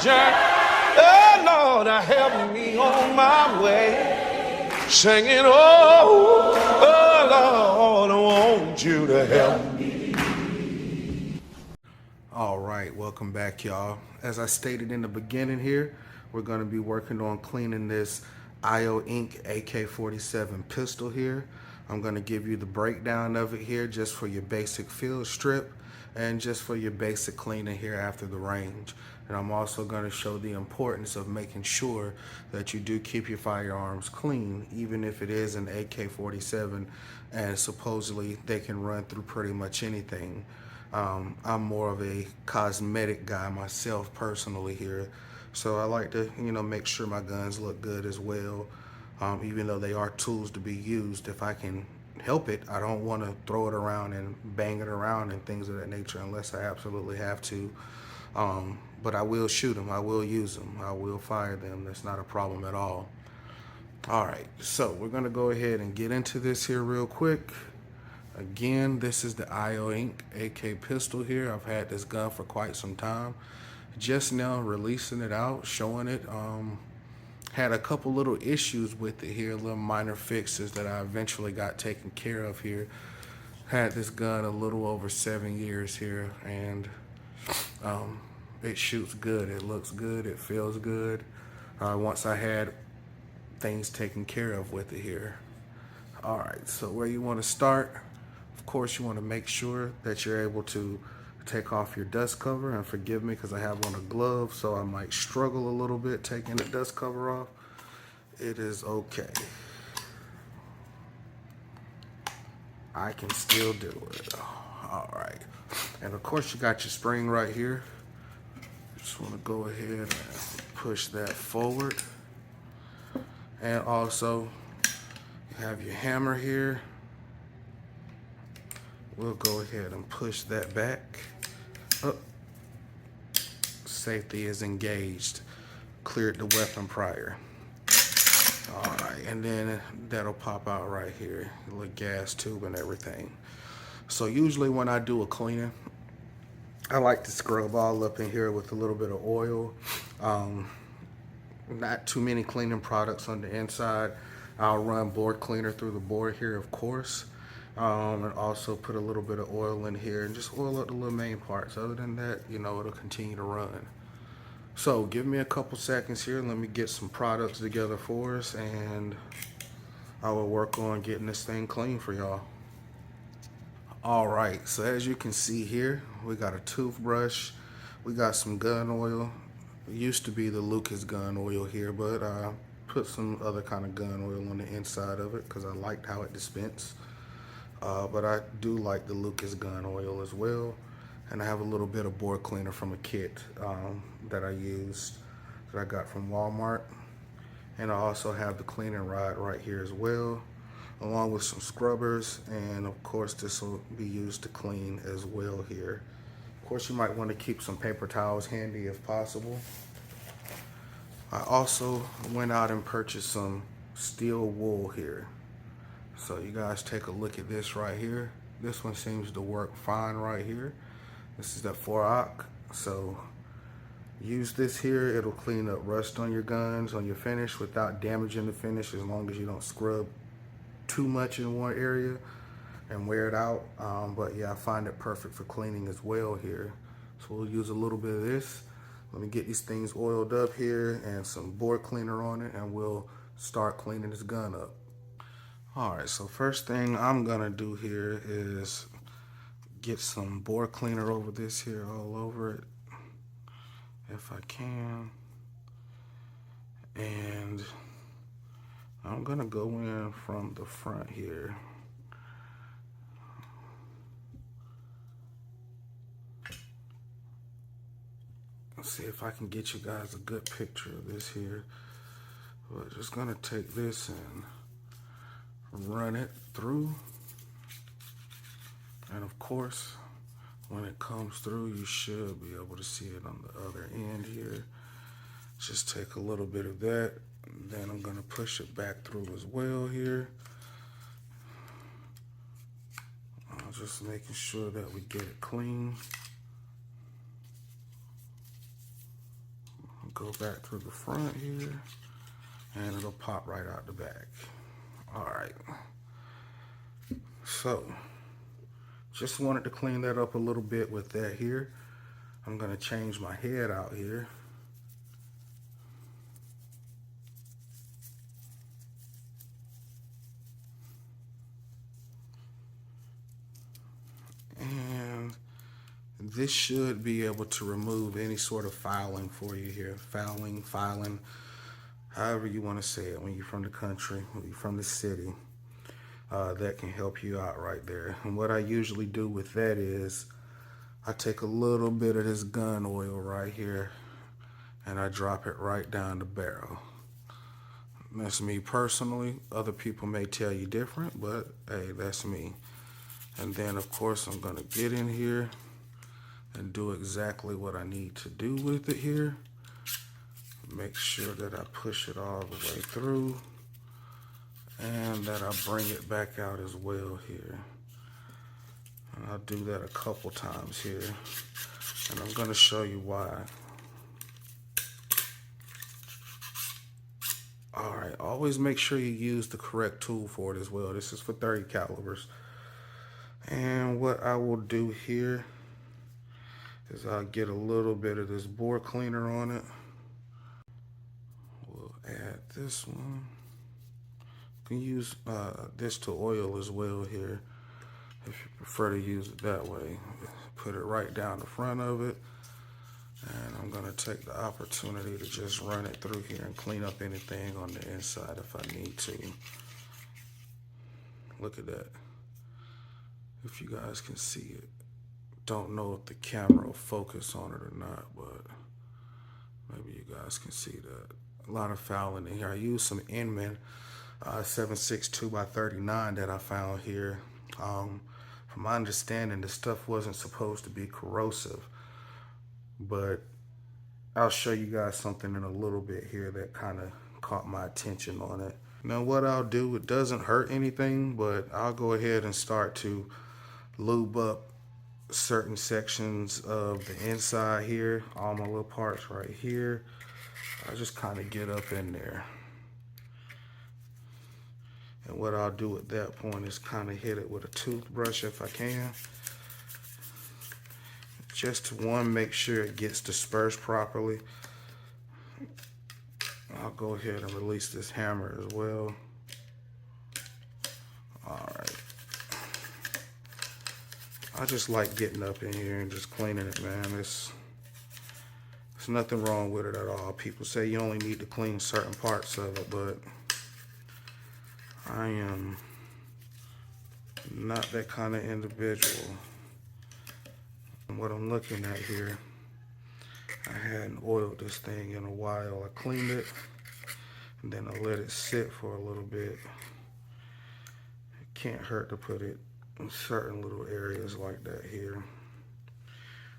Jack. Oh, Lord, help me on my way. Singing, oh, oh, Lord, I want you to help me. All right, welcome back, y'all. As I stated in the beginning here, we're going to be working on cleaning this IO Inc. AK-47 pistol here. I'm going to give you the breakdown of it here just for your basic field strip and just for your basic cleaning here after the range. And I'm also going to show the importance of making sure that you do keep your firearms clean, even if it is an AK-47 and supposedly they can run through pretty much anything. I'm more of a cosmetic guy myself personally here, so I like to, make sure my guns look good as well. Even though they are tools to be used, if I can help it, I don't want to throw it around and bang it around and things of that nature unless I absolutely have to. But I will shoot them, I will use them, I will fire them. That's not a problem at all. All right, so we're gonna go ahead and get into this here real quick. Again, this is the IO Inc. AK pistol here. I've had this gun for quite some time. Just now releasing it out, showing it. Had a couple little issues with it here, little minor fixes that I eventually got taken care of here. Had this gun a little over 7 years here, and it shoots good, it looks good, it feels good. Once I had things taken care of with it here. All right, so where you want to start, of course you want to make sure that you're able to take off your dust cover, and forgive me because I have on a glove, so I might struggle a little bit taking the dust cover off. It is okay. I can still do it. All right, and of course you got your spring right here. Just want to go ahead and push that forward, and also you have your hammer here. We'll go ahead and push that back. Up. Safety is engaged. Cleared the weapon prior. All right, and then that'll pop out right here. A little gas tube and everything. So usually when I do a cleaning, I like to scrub all up in here with a little bit of oil. Not too many cleaning products on the inside. I'll run board cleaner through the board here, of course. And also put a little bit of oil in here and just oil up the little main parts. Other than that, it'll continue to run. So give me a couple seconds here. Let me get some products together for us, and I will work on getting this thing clean for y'all. All right, so as you can see here, we got a toothbrush. We got some gun oil. It used to be the Lucas gun oil here, but I put some other kind of gun oil on the inside of it because I liked how it dispensed. But I do like the Lucas gun oil as well. And I have a little bit of board cleaner from a kit that I used, that I got from Walmart. And I also have the cleaning rod right here as well, along with some scrubbers. And of course, this will be used to clean as well here. Of course, you might want to keep some paper towels handy if possible. I also went out and purchased some steel wool here. So you guys take a look at this right here. This one seems to work fine right here. This is that 4-aught. So use this here. It'll clean up rust on your guns, on your finish, without damaging the finish, as long as you don't scrub too much in one area and wear it out. But yeah, I find it perfect for cleaning as well here. So we'll use a little bit of this. Let me get these things oiled up here and some board cleaner on it, and we'll start cleaning this gun up. All right, so first thing I'm gonna do here is get some board cleaner over this here, all over it, if I can. And I'm gonna go in from the front here. Let's see if I can get you guys a good picture of this here. We're just gonna take this and run it through, and of course when it comes through you should be able to see it on the other end here. Just take a little bit of that, and then I'm going to push it back through as well here. Just making sure that we get it clean. Go back through the front here, and it'll pop right out the back. All right. So, just wanted to clean that up a little bit with that here. I'm gonna change my head out here. And this should be able to remove any sort of fouling for you here. Fouling, filing, however you want to say it when you're from the country, when you're from the city. That can help you out right there. And what I usually do with that is I take a little bit of this gun oil right here and I drop it right down the barrel. That's me personally. Other people may tell you different, but hey, that's me. And then of course I'm gonna get in here and do exactly what I need to do with it here. Make sure that I push it all the way through and that I bring it back out as well here. And I'll do that a couple times here. And I'm gonna show you why. All right, always make sure you use the correct tool for it as well. This is for 30 calibers. And what I will do here is I'll get a little bit of this bore cleaner on it. We'll add this one. You can use this to oil as well here if you prefer to use it that way. Put it right down the front of it. And I'm gonna take the opportunity to just run it through here and clean up anything on the inside if I need to. Look at that. If you guys can see it. Don't know if the camera will focus on it or not, but maybe you guys can see that. A lot of fouling in here. I used some Inman 762x39 that I found here. From my understanding, the stuff wasn't supposed to be corrosive, but I'll show you guys something in a little bit here that kind of caught my attention on it. Now what I'll do, it doesn't hurt anything, but I'll go ahead and start to lube up certain sections of the inside here, all my little parts right here. I just kind of get up in there. And what I'll do at that point is kind of hit it with a toothbrush if I can. Just to make sure it gets dispersed properly. I'll go ahead and release this hammer as well. All right. I just like getting up in here and just cleaning it, man. There's nothing wrong with it at all. People say you only need to clean certain parts of it, but I am not that kind of individual. And what I'm looking at here, I hadn't oiled this thing in a while. I cleaned it and then I let it sit for a little bit. It can't hurt to put it in certain little areas like that here.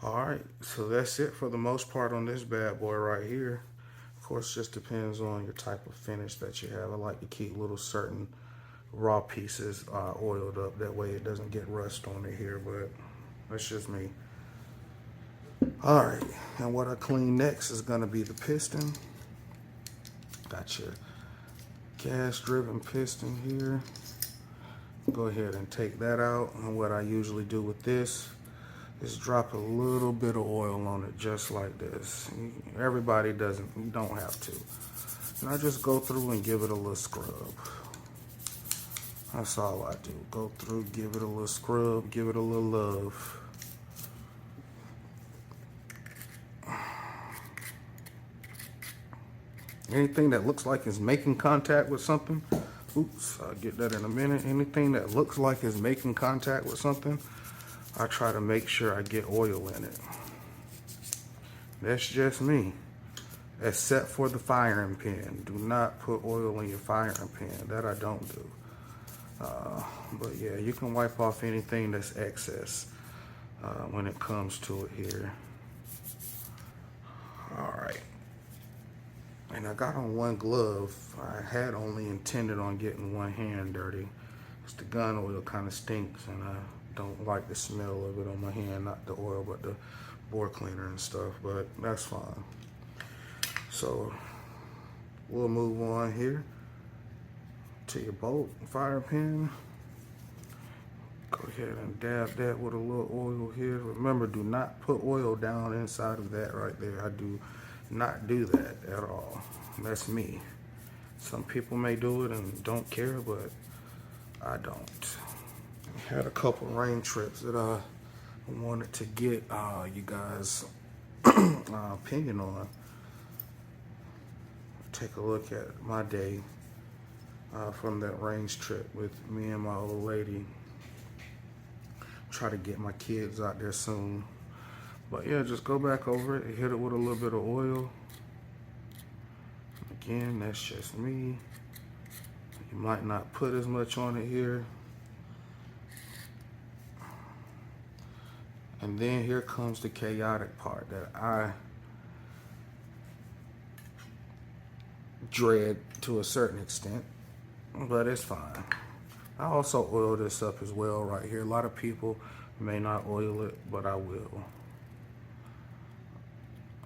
All right, so that's it for the most part on this bad boy right here. Of course, just depends on your type of finish that you have. I like to keep little certain raw pieces oiled up. That way it doesn't get rust on it here, but that's just me. All right, and what I clean next is gonna be the piston. Got your gas-driven piston here. Go ahead and take that out. And what I usually do with this is drop a little bit of oil on it, just like this. Everybody doesn't, you don't have to. And I just go through and give it a little scrub. That's all I do. Go through, give it a little scrub, give it a little love. Anything that looks like it's making contact with something, oops, I'll get that in a minute. Anything that looks like it's making contact with something, I try to make sure I get oil in it. That's just me. Except for the firing pin. Do not put oil in your firing pin. That I don't do. But yeah, you can wipe off anything that's excess when it comes to it here. All right. And I got on one glove. I had only intended on getting one hand dirty. Because the gun oil kind of stinks and I don't like the smell of it on my hand. Not the oil, but the bore cleaner and stuff. But that's fine. So we'll move on here to your bolt fire pin. Go ahead and dab that with a little oil here. Remember, do not put oil down inside of that right there. I do not do that at all. That's me. Some people may do it and don't care, but I don't. Had a couple rain trips that I wanted to get you guys opinion on. Take a look at my day from that range trip with me and my old lady. Try to get my kids out there soon. But yeah, just go back over it and hit it with a little bit of oil. Again, that's just me. You might not put as much on it here. And then here comes the chaotic part that I dread to a certain extent, but it's fine. I also oil this up as well right here. A lot of people may not oil it, but I will.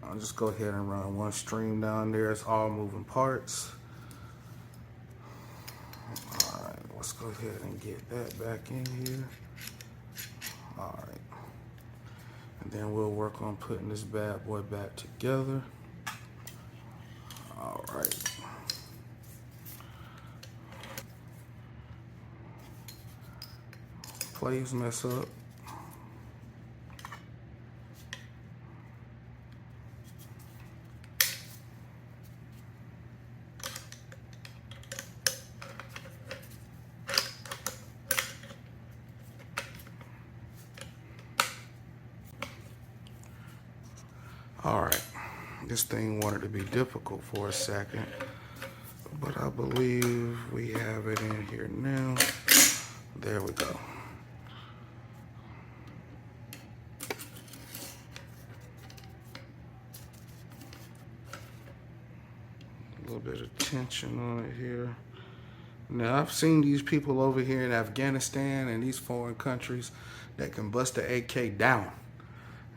I'll just go ahead and run one stream down there. It's all moving parts. All right, let's go ahead and get that back in here. All right. And then we'll work on putting this bad boy back together. All right. Please mess up. All right, this thing wanted to be difficult for a second, but I believe we have it in here now. There we go. A little bit of tension on it here. Now, I've seen these people over here in Afghanistan and these foreign countries that can bust the AK down.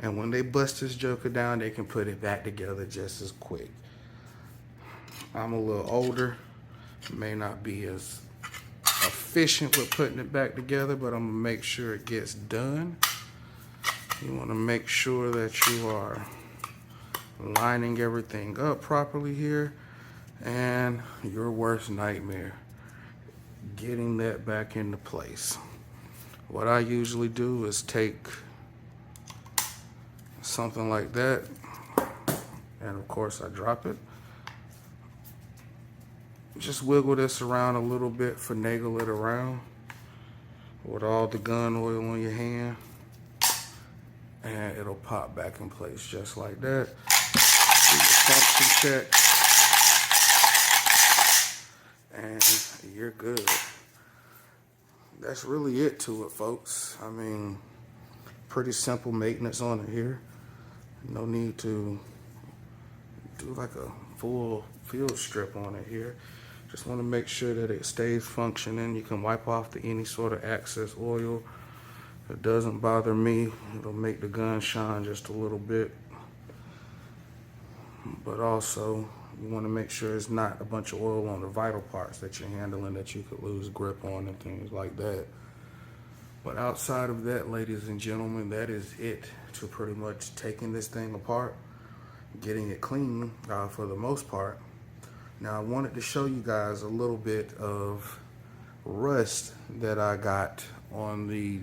And when they bust this joker down, they can put it back together just as quick. I'm a little older, may not be as efficient with putting it back together, but I'm gonna make sure it gets done. You wanna make sure that you are lining everything up properly here, and your worst nightmare, getting that back into place. What I usually do is take something like that, and of course I drop it. Just wiggle this around a little bit, finagle it around with all the gun oil on your hand, and it'll pop back in place just like that. Do your function check, and you're good. That's really it to it, folks. I mean, pretty simple maintenance on it here. No need to do like a full field strip on it here. Just want to make sure that it stays functioning. You can wipe off any sort of excess oil. It doesn't bother me. It'll make the gun shine just a little bit. But also, you want to make sure it's not a bunch of oil on the vital parts that you're handling that you could lose grip on and things like that. But outside of that, ladies and gentlemen, that is it to pretty much taking this thing apart, getting it clean for the most part. Now, I wanted to show you guys a little bit of rust that I got on the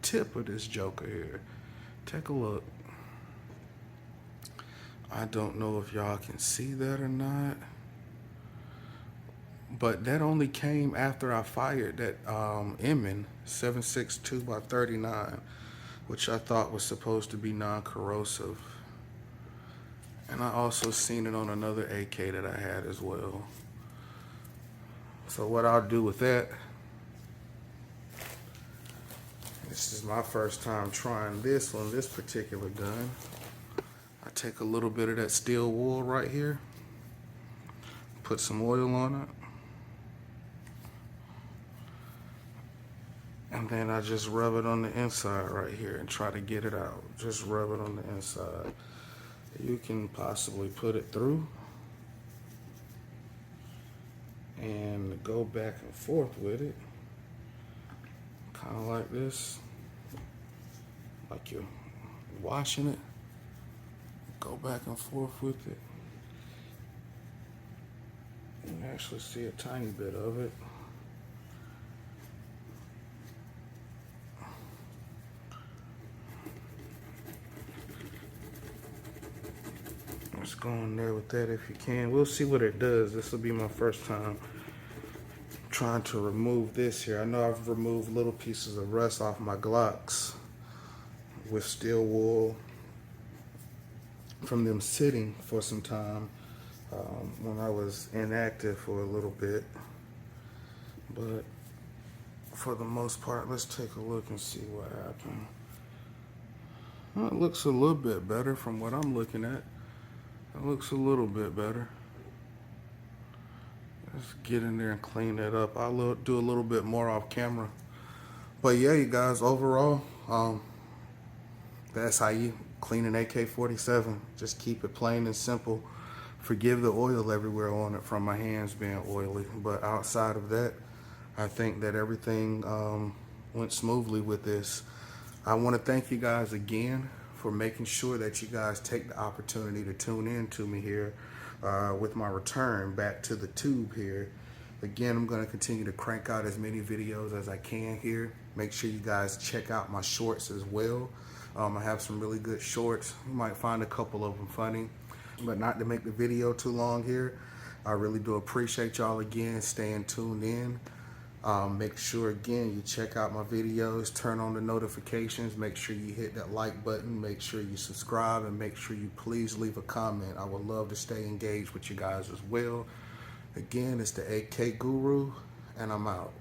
tip of this joker here. Take a look. I don't know if y'all can see that or not, but that only came after I fired that Emin 7.62 by 39, which I thought was supposed to be non-corrosive. And I also seen it on another AK that I had as well. So what I'll do with that, this is my first time trying this on this particular gun. I take a little bit of that steel wool right here, put some oil on it, and then I just rub it on the inside right here and try to get it out. Just rub it on the inside. You can possibly put it through, and go back and forth with it, kind of like this, like you're washing it. Go back and forth with it. You can actually see a tiny bit of it. Let's go in there with that if you can. We'll see what it does. This will be my first time trying to remove this here. I know I've removed little pieces of rust off my Glocks with steel wool from them sitting for some time when I was inactive for a little bit. But for the most part, let's take a look and see what happened. Well, it looks a little bit better from what I'm looking at. It looks a little bit better. Let's get in there and clean that up. I'll do a little bit more off camera. But yeah, you guys, overall, that's how you clean an AK-47. Just keep it plain and simple. Forgive the oil everywhere on it from my hands being oily. But outside of that, I think that everything went smoothly with this. I want to thank you guys again for making sure that you guys take the opportunity to tune in to me here with my return back to the tube here. Again, I'm going to continue to crank out as many videos as I can here. Make sure you guys check out my shorts as well. I have some really good shorts. You might find a couple of them funny, but not to make the video too long here. I really do appreciate y'all again staying tuned in. Make sure again you check out my videos, turn on the notifications, make sure you hit that like button, make sure you subscribe, and make sure you please leave a comment. I would love to stay engaged with you guys as well. Again, it's the AK Guru, and I'm out.